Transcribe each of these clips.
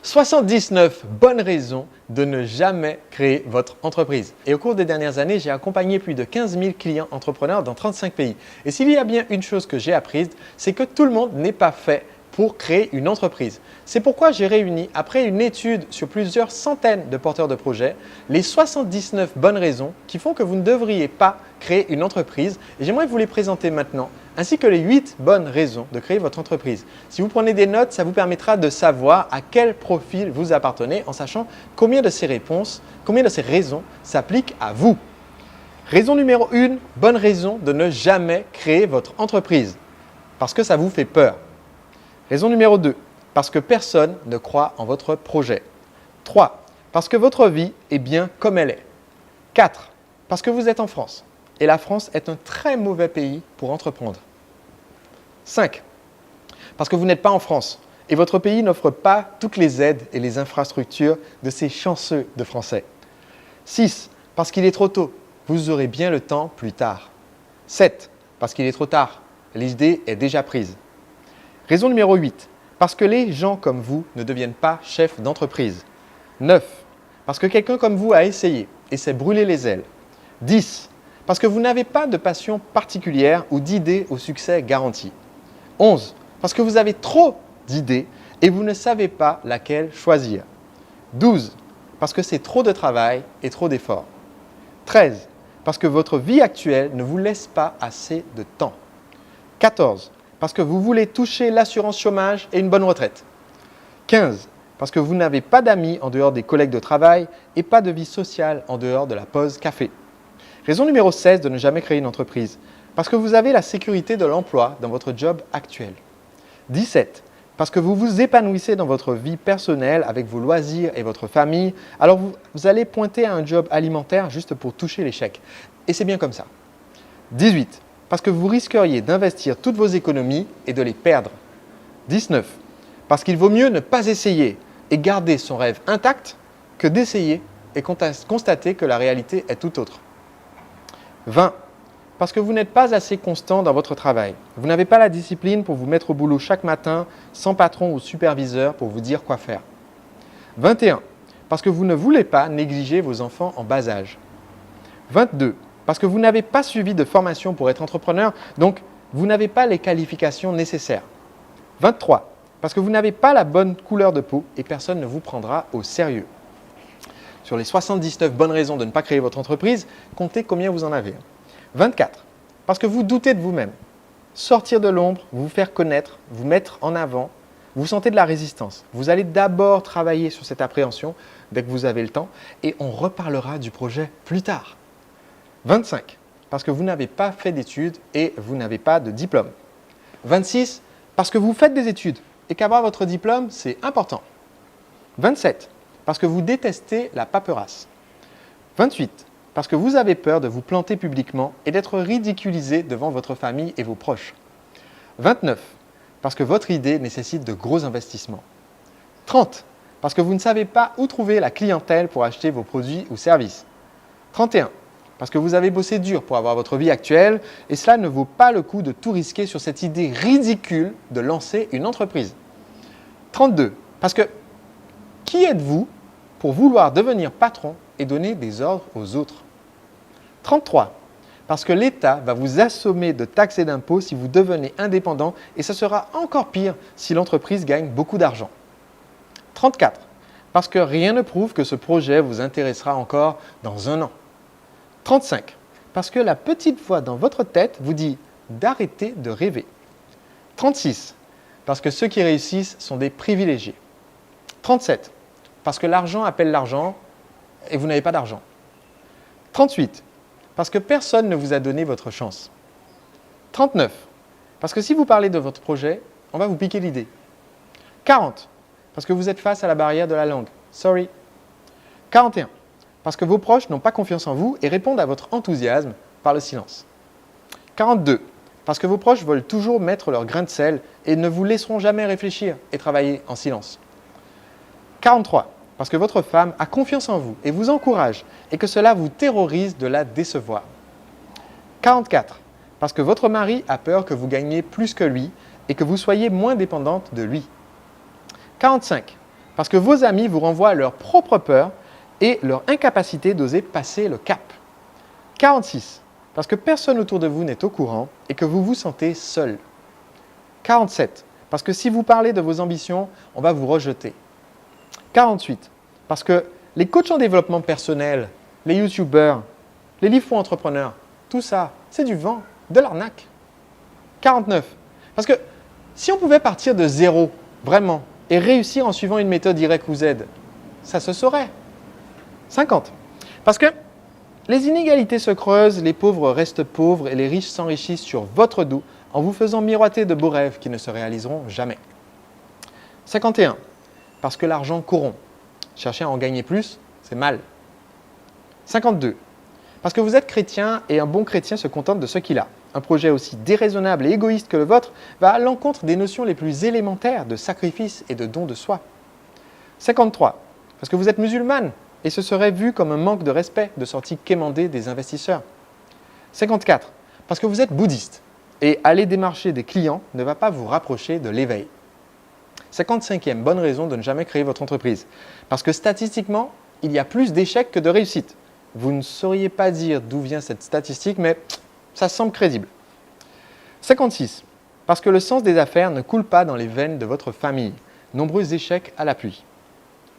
79 bonnes raisons de ne jamais créer votre entreprise. Et au cours des dernières années, j'ai accompagné plus de 15 000 clients entrepreneurs dans 35 pays. Et s'il y a bien une chose que j'ai apprise, c'est que tout le monde n'est pas fait pour créer une entreprise. C'est pourquoi j'ai réuni, après une étude sur plusieurs centaines de porteurs de projets, les 79 bonnes raisons qui font que vous ne devriez pas créer une entreprise. Et j'aimerais vous les présenter maintenant, ainsi que les 8 bonnes raisons de créer votre entreprise. Si vous prenez des notes, ça vous permettra de savoir à quel profil vous appartenez en sachant combien de ces raisons s'appliquent à vous. Raison numéro 1, bonne raison de ne jamais créer votre entreprise, parce que ça vous fait peur. Raison numéro 2, parce que personne ne croit en votre projet. 3, parce que votre vie est bien comme elle est. 4, parce que vous êtes en France et la France est un très mauvais pays pour entreprendre. 5, parce que vous n'êtes pas en France et votre pays n'offre pas toutes les aides et les infrastructures de ces chanceux de Français. 6, parce qu'il est trop tôt, vous aurez bien le temps plus tard. 7, parce qu'il est trop tard, l'idée est déjà prise. Raison numéro 8, parce que les gens comme vous ne deviennent pas chefs d'entreprise. 9, parce que quelqu'un comme vous a essayé et s'est brûlé les ailes. 10, parce que vous n'avez pas de passion particulière ou d'idées au succès garanti. 11, parce que vous avez trop d'idées et vous ne savez pas laquelle choisir. 12, parce que c'est trop de travail et trop d'efforts. 13, parce que votre vie actuelle ne vous laisse pas assez de temps. 14, parce que vous voulez toucher l'assurance chômage et une bonne retraite. 15, parce que vous n'avez pas d'amis en dehors des collègues de travail et pas de vie sociale en dehors de la pause café. Raison numéro 16 de ne jamais créer une entreprise, parce que vous avez la sécurité de l'emploi dans votre job actuel. 17, parce que vous vous épanouissez dans votre vie personnelle avec vos loisirs et votre famille, alors vous allez pointer à un job alimentaire juste pour toucher les chèques. Et c'est bien comme ça. 18, parce que vous risqueriez d'investir toutes vos économies et de les perdre. 19, parce qu'il vaut mieux ne pas essayer et garder son rêve intact que d'essayer et constater que la réalité est tout autre. 20, parce que vous n'êtes pas assez constant dans votre travail. Vous n'avez pas la discipline pour vous mettre au boulot chaque matin sans patron ou superviseur pour vous dire quoi faire. 21, parce que vous ne voulez pas négliger vos enfants en bas âge. 22, parce que vous n'avez pas suivi de formation pour être entrepreneur, donc vous n'avez pas les qualifications nécessaires. 23, parce que vous n'avez pas la bonne couleur de peau et personne ne vous prendra au sérieux. Sur les 79 bonnes raisons de ne pas créer votre entreprise, comptez combien vous en avez. 24, parce que vous doutez de vous-même. Sortir de l'ombre, vous faire connaître, vous mettre en avant, vous sentez de la résistance. Vous allez d'abord travailler sur cette appréhension dès que vous avez le temps et on reparlera du projet plus tard. 25, parce que vous n'avez pas fait d'études et vous n'avez pas de diplôme. 26, parce que vous faites des études et qu'avoir votre diplôme, c'est important. 27, parce que vous détestez la paperasse. 28, parce que vous avez peur de vous planter publiquement et d'être ridiculisé devant votre famille et vos proches. 29, parce que votre idée nécessite de gros investissements. 30, parce que vous ne savez pas où trouver la clientèle pour acheter vos produits ou services. 31, parce que vous avez bossé dur pour avoir votre vie actuelle et cela ne vaut pas le coup de tout risquer sur cette idée ridicule de lancer une entreprise. 32, parce que qui êtes-vous pour vouloir devenir patron et donner des ordres aux autres? 33, parce que l'État va vous assommer de taxes et d'impôts si vous devenez indépendant et ce sera encore pire si l'entreprise gagne beaucoup d'argent. 34, parce que rien ne prouve que ce projet vous intéressera encore dans un an. 35, parce que la petite voix dans votre tête vous dit d'arrêter de rêver. 36, parce que ceux qui réussissent sont des privilégiés. 37, parce que l'argent appelle l'argent et vous n'avez pas d'argent. 38, parce que personne ne vous a donné votre chance. 39, parce que si vous parlez de votre projet, on va vous piquer l'idée. 40, parce que vous êtes face à la barrière de la langue. Sorry. 41, parce que vos proches n'ont pas confiance en vous et répondent à votre enthousiasme par le silence. 42, parce que vos proches veulent toujours mettre leur grain de sel et ne vous laisseront jamais réfléchir et travailler en silence. 43, parce que votre femme a confiance en vous et vous encourage et que cela vous terrorise de la décevoir. 44, parce que votre mari a peur que vous gagniez plus que lui et que vous soyez moins dépendante de lui. 45, Parce que vos amis vous renvoient à leur propre peur et leur incapacité d'oser passer le cap. 46. Parce que personne autour de vous n'est au courant et que vous vous sentez seul. 47. Parce que si vous parlez de vos ambitions, on va vous rejeter. 48. Parce que les coachs en développement personnel, les youtubeurs, les livres pour entrepreneurs, tout ça, c'est du vent, de l'arnaque. 49. Parce que si on pouvait partir de zéro, vraiment, et réussir en suivant une méthode Y ou Z, ça se saurait. 50. Parce que les inégalités se creusent, les pauvres restent pauvres et les riches s'enrichissent sur votre dos en vous faisant miroiter de beaux rêves qui ne se réaliseront jamais. 51. Parce que l'argent corrompt. Chercher à en gagner plus, c'est mal. 52. Parce que vous êtes chrétien et un bon chrétien se contente de ce qu'il a. Un projet aussi déraisonnable et égoïste que le vôtre va à l'encontre des notions les plus élémentaires de sacrifice et de don de soi. 53. Parce que vous êtes musulmane et ce serait vu comme un manque de respect de sortir quémander des investisseurs. 54. Parce que vous êtes bouddhiste et aller démarcher des clients ne va pas vous rapprocher de l'éveil. 55e bonne raison de ne jamais créer votre entreprise. Parce que statistiquement, il y a plus d'échecs que de réussites. Vous ne sauriez pas dire d'où vient cette statistique, mais ça semble crédible. 56. Parce que le sens des affaires ne coule pas dans les veines de votre famille. Nombreux échecs à l'appui.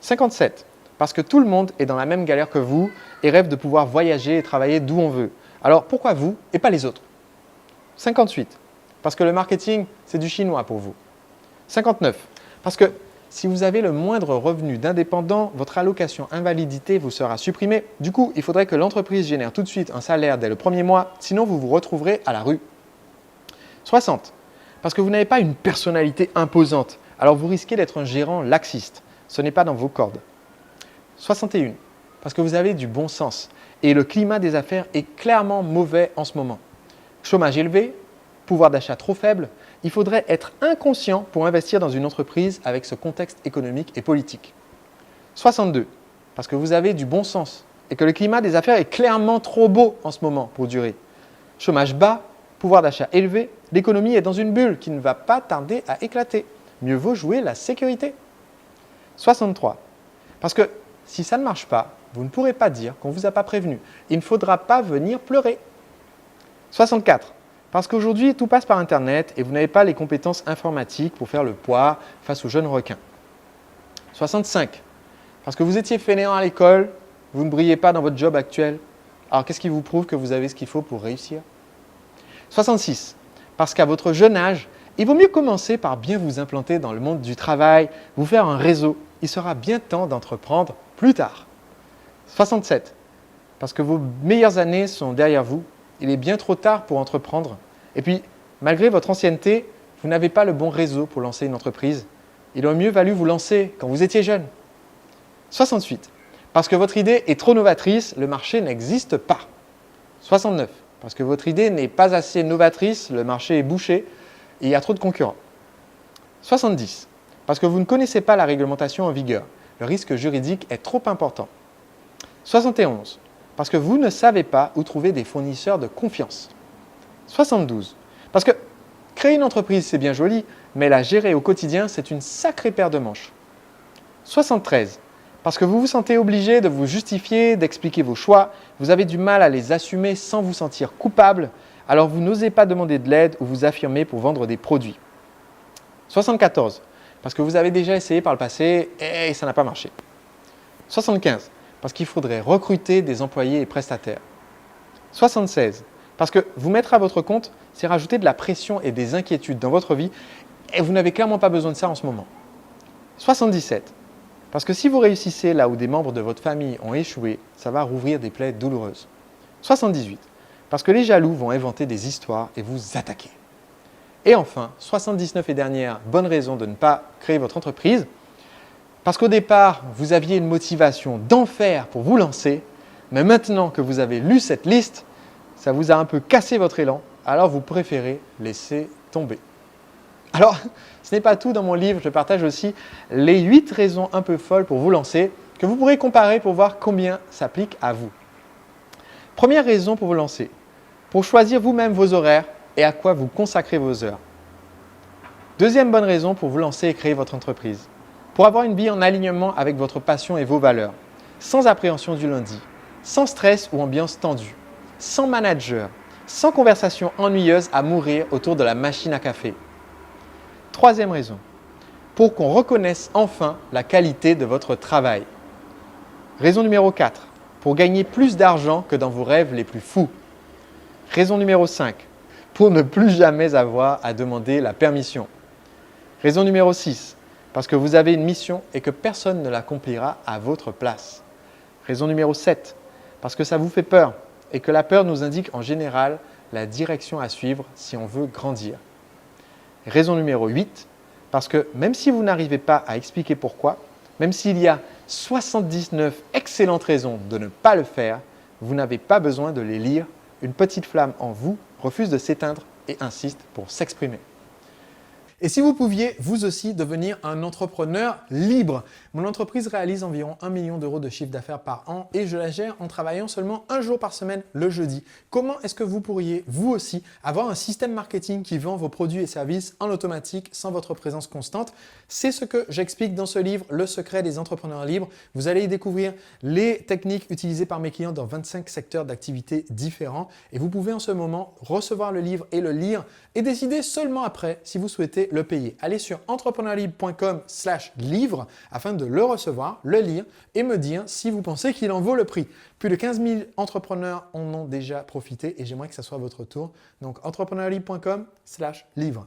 57. Parce que tout le monde est dans la même galère que vous et rêve de pouvoir voyager et travailler d'où on veut. Alors pourquoi vous et pas les autres? 58. Parce que le marketing, c'est du chinois pour vous. 59. Parce que si vous avez le moindre revenu d'indépendant, votre allocation invalidité vous sera supprimée. Du coup, il faudrait que l'entreprise génère tout de suite un salaire dès le premier mois, sinon vous vous retrouverez à la rue. 60. Parce que vous n'avez pas une personnalité imposante, alors vous risquez d'être un gérant laxiste. Ce n'est pas dans vos cordes. 61. Parce que vous avez du bon sens et le climat des affaires est clairement mauvais en ce moment. Chômage élevé, pouvoir d'achat trop faible, il faudrait être inconscient pour investir dans une entreprise avec ce contexte économique et politique. 62. Parce que vous avez du bon sens et que le climat des affaires est clairement trop beau en ce moment pour durer. Chômage bas, pouvoir d'achat élevé, l'économie est dans une bulle qui ne va pas tarder à éclater. Mieux vaut jouer la sécurité. 63. Parce que si ça ne marche pas, vous ne pourrez pas dire qu'on ne vous a pas prévenu. Il ne faudra pas venir pleurer. 64. Parce qu'aujourd'hui, tout passe par Internet et vous n'avez pas les compétences informatiques pour faire le poids face aux jeunes requins. 65. Parce que vous étiez fainéant à l'école, vous ne brillez pas dans votre job actuel. Alors qu'est-ce qui vous prouve que vous avez ce qu'il faut pour réussir? 66. Parce qu'à votre jeune âge, il vaut mieux commencer par bien vous implanter dans le monde du travail, vous faire un réseau. Il sera bien temps d'entreprendre plus tard. 67. Parce que vos meilleures années sont derrière vous. Il est bien trop tard pour entreprendre. Et puis, malgré votre ancienneté, vous n'avez pas le bon réseau pour lancer une entreprise. Il aurait mieux valu vous lancer quand vous étiez jeune. 68. Parce que votre idée est trop novatrice, le marché n'existe pas. 69. Parce que votre idée n'est pas assez novatrice, le marché est bouché et il y a trop de concurrents. 70. Parce que vous ne connaissez pas la réglementation en vigueur. Le risque juridique est trop important. 71. Parce que vous ne savez pas où trouver des fournisseurs de confiance. 72. Parce que créer une entreprise, c'est bien joli, mais la gérer au quotidien, c'est une sacrée paire de manches. 73. Parce que vous vous sentez obligé de vous justifier, d'expliquer vos choix, vous avez du mal à les assumer sans vous sentir coupable, alors vous n'osez pas demander de l'aide ou vous affirmer pour vendre des produits. 74. Parce que vous avez déjà essayé par le passé et ça n'a pas marché. 75. Parce qu'il faudrait recruter des employés et prestataires. 76. Parce que vous mettre à votre compte, c'est rajouter de la pression et des inquiétudes dans votre vie et vous n'avez clairement pas besoin de ça en ce moment. 77. Parce que si vous réussissez là où des membres de votre famille ont échoué, ça va rouvrir des plaies douloureuses. 78. Parce que les jaloux vont inventer des histoires et vous attaquer. Et enfin, 79 et dernière bonne raison de ne pas créer votre entreprise. Parce qu'au départ, vous aviez une motivation d'enfer pour vous lancer, mais maintenant que vous avez lu cette liste, ça vous a un peu cassé votre élan, alors vous préférez laisser tomber. Alors, ce n'est pas tout dans mon livre, je partage aussi les 8 raisons un peu folles pour vous lancer, que vous pourrez comparer pour voir combien s'applique à vous. Première raison pour vous lancer, pour choisir vous-même vos horaires et à quoi vous consacrez vos heures. Deuxième bonne raison pour vous lancer et créer votre entreprise. pour avoir une vie en alignement avec votre passion et vos valeurs, sans appréhension du lundi, sans stress ou ambiance tendue, sans manager, sans conversation ennuyeuse à mourir autour de la machine à café. Troisième raison, pour qu'on reconnaisse enfin la qualité de votre travail. Raison numéro 4, pour gagner plus d'argent que dans vos rêves les plus fous. Raison numéro 5, pour ne plus jamais avoir à demander la permission. Raison numéro 6, parce que vous avez une mission et que personne ne l'accomplira à votre place. Raison numéro 7, parce que ça vous fait peur et que la peur nous indique en général la direction à suivre si on veut grandir. Raison numéro 8, parce que même si vous n'arrivez pas à expliquer pourquoi, même s'il y a 79 excellentes raisons de ne pas le faire, vous n'avez pas besoin de les lire. Une petite flamme en vous refuse de s'éteindre et insiste pour s'exprimer. Et si vous pouviez, vous aussi, devenir un entrepreneur libre. Mon entreprise réalise environ 1 million d'euros de chiffre d'affaires par an et je la gère en travaillant seulement un jour par semaine, le jeudi. Comment est-ce que vous pourriez, vous aussi, avoir un système marketing qui vend vos produits et services en automatique sans votre présence constante? C'est ce que j'explique dans ce livre, Le secret des entrepreneurs libres. Vous allez y découvrir les techniques utilisées par mes clients dans 25 secteurs d'activité différents et vous pouvez en ce moment recevoir le livre et le lire et décider seulement après si vous souhaitez le payer. Allez sur entrepreneurlibre.com/livre afin de le recevoir, le lire et me dire si vous pensez qu'il en vaut le prix. Plus de 15 000 entrepreneurs en ont déjà profité et j'aimerais que ça soit votre tour. Donc entrepreneurlibre.com/livre.